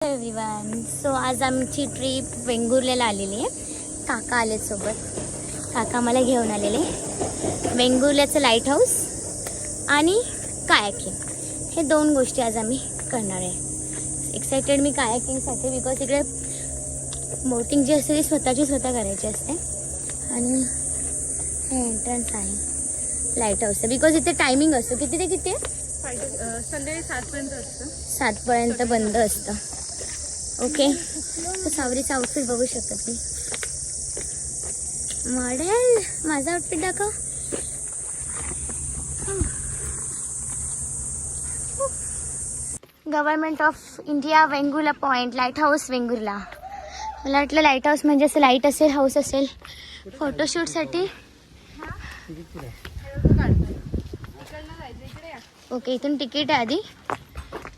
Everyone. So आज आमची trip वेंगुर्ल्याला आलेली आहे. काका आले सोबत. काका मला घेऊन आलेले. वेंगुर्ल्याचं लाईट हाऊस आणि कायाकिंग हे दोन गोष्टी आज आम्ही करणार आहे. एक्सायटेड मी कायाकिंगसाठी, बिकॉज इकडे बोटिंग जी असते ती स्वतः करायची असते. आणि हे एंट्रन्स आहे लाईट हाऊसचं. बिकॉज इथे टायमिंग असतो. किती ते किती आहे? संध्याकाळी 7 असतं. 7 बंद असतं. ओके. तर सावरीचा आउटफिट बघू शकता तुम्ही. मॉडेल माझा आउटफिट दाखव. Government of India Vengurla point light house Vengurla. मला वाटलं लाईट हाऊस म्हणजे असं लाईट असेल, हाऊस असेल. फोटोशूटसाठी. ओके. इथून तिकीट आहे. आधी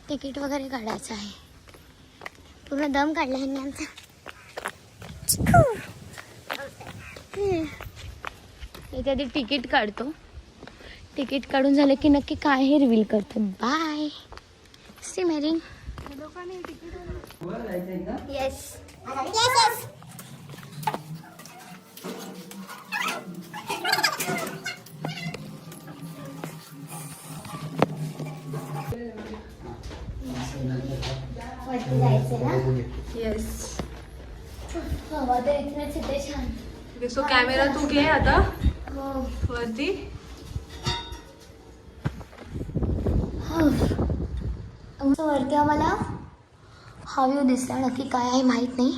तिकीट वगैरे काढायचं आहे. पूर्ण दम काढला ह्यांनी आमचा. इथे आधी तिकीट काढतो. तिकीट काढून झालं की नक्की काय हे रिव्हील करतो. बाय सी मेरी. येस वरती जायचं ना. येस. हवा तर इथनंच इथे छान. सो कॅमेरा तू घे आता हो. वरती. वरती आम्हाला हा व्ह्यू दिसला. नक्की काय आहे माहीत नाही.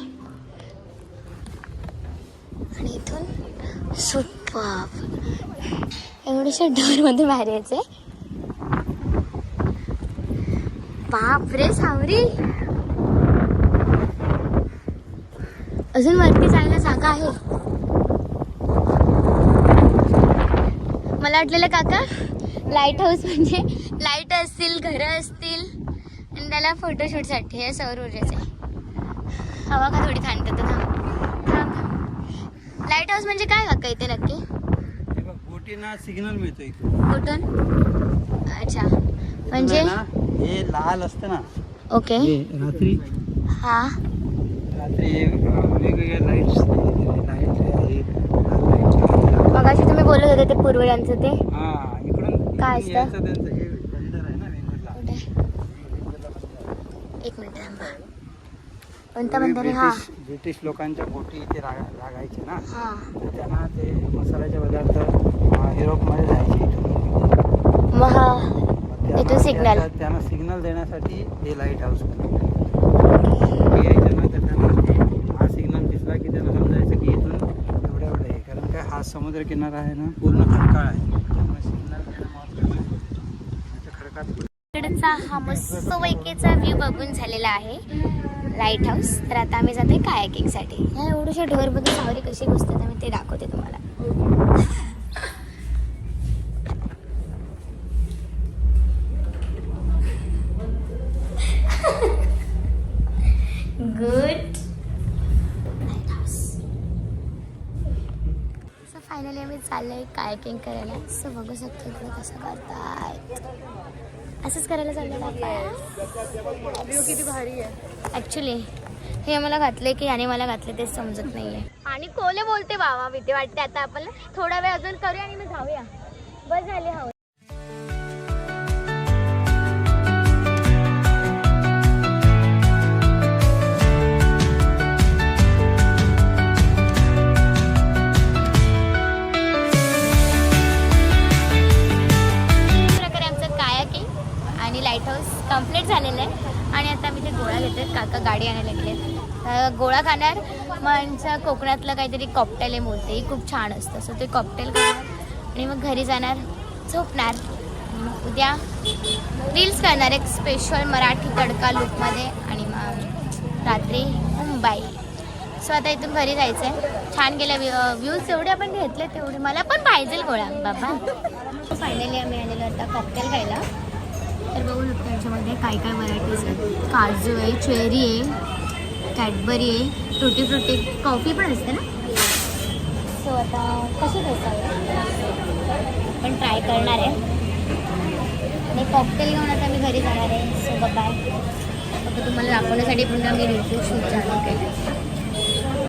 आणि इथून सुपर एवढ्याशा डोरमध्ये बाहेर यायचंय. बाप रे सावरी. अजून वरती जायला जागा आहे. मला वाटलेलं काका लाईट हाऊस म्हणजे लाईट असतील, घरं असतील आणि त्याला फोटोशूटसाठी. हे सौर ऊर्जेचं आहे. हवा का थोडी थंड तर थांब. लाईट हाऊस म्हणजे काय काका इथे नक्की? बोटीना सिग्नल मिळतो इथे. कुठून? अच्छा. म्हणजे हे लाल असतं ना. ओके. रात्री वेगवेगळ्या लाईट्स. मगाशी तुम्ही बोलत होते ते पूर्वजांचं ते इकडून काय असतं? त्यांचं हे बंदर आहे ना वेंगुर्ला. एक मिनिट थांबा. कोणता बंदर आहे? हा. ब्रिटिश लोकांच्या बोटी इथे लागायचे ना. हा. त्यांना ते मसाल्याचे पदार्थ युरोपमध्ये जायचे इथून. मग हा इथून सिग्नल. त्यांना सिग्नल देण्यासाठी हे लाईट हाऊस यायचं ना. तर त्यांना हा सिग्नल दिसला की त्यांना समजायचं की इथून एवढं आहे. कारण काय हा समुद्र किनारा आहे ना, पूर्ण खडकाळ आहे. त्यामुळे सिग्नल इकडचा हा मस्तपैकीचा व्ह्यू बघून झालेला आहे लाईट हाऊस. तर आता आम्ही जातोय कायाकिंगसाठी. ह्या एवढ्याशा ढोरमध्ये सावरी कशी घुसते मी ते दाखवते तुम्हाला. गुड. सो फायनली आम्ही चाललोय कायाकिंग करायला. सो बघू शकतो इकडे कसं करतायत. असंच करायला चाललं किती भारी आहे. ॲक्च्युली हे आम्हाला घातले की याने मला घातले तेच समजत नाहीये. आणि कोले बोलते बाबा भीती वाटते. आता आपण थोडा वेळ अजून करूया आणि मग जाऊया. बस झाली हवं. लाईट हाऊस कम्प्लीट झालेलं आहे. आणि आता मी ते गोळा घेते. काका गाडी आणायला गेले. गोळा खाणार म्हणजे कोकणातलं काहीतरी कॉकटेल आहे बोलते. ही खूप छान असतं. सो ते कॉकटेल खाणार आणि मग घरी जाणार, झोपणार. उद्या रील्स करणार एक स्पेशल मराठी तडका लुकमध्ये. आणि मग रात्री मुंबई. सो आता इथून घरी जायचं आहे. छान गेल्या व्ह्यूज जेवढे आपण घेतले तेवढे मला पण पाहिजे गोळा बाबा. फायनली आम्ही आलेलो आता कॉकटेल खायला. तर बघू शकतो याच्यामध्ये काय काय व्हरायटीज आहेत. काजू आहे, चेरी आहे, कॅडबरी आहे, टुटी फ्रुटी, कॉफी पण असते ना. सो आता कशी भेटावं आपण ट्राय करणार आहे. आणि कॉकटेल घेऊन आता मी घरी जाणार आहे. So bye. तर तुम्हाला दाखवण्यासाठी पुन्हा मी रिव्ह्यू शूट चालू केलं.